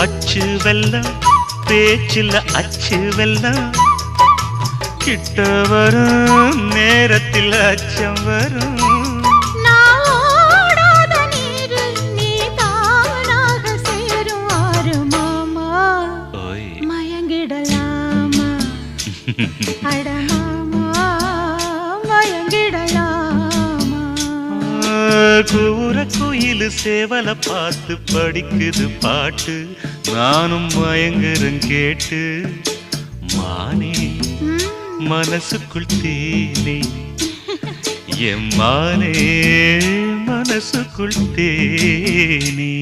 அச்சு வெல்லம் பேச்சில் அச்சு வெல்லம் கிட்ட வரும் நேரத்தில் அச்சம் வரும் கூற குயிலு சேவல பார்த்து படிக்குது பாட்டு நானும் மயங்குறேன் கேட்டு மானே மனசுக்குள் தேனே என் மானே மனசுக்குள் தேனே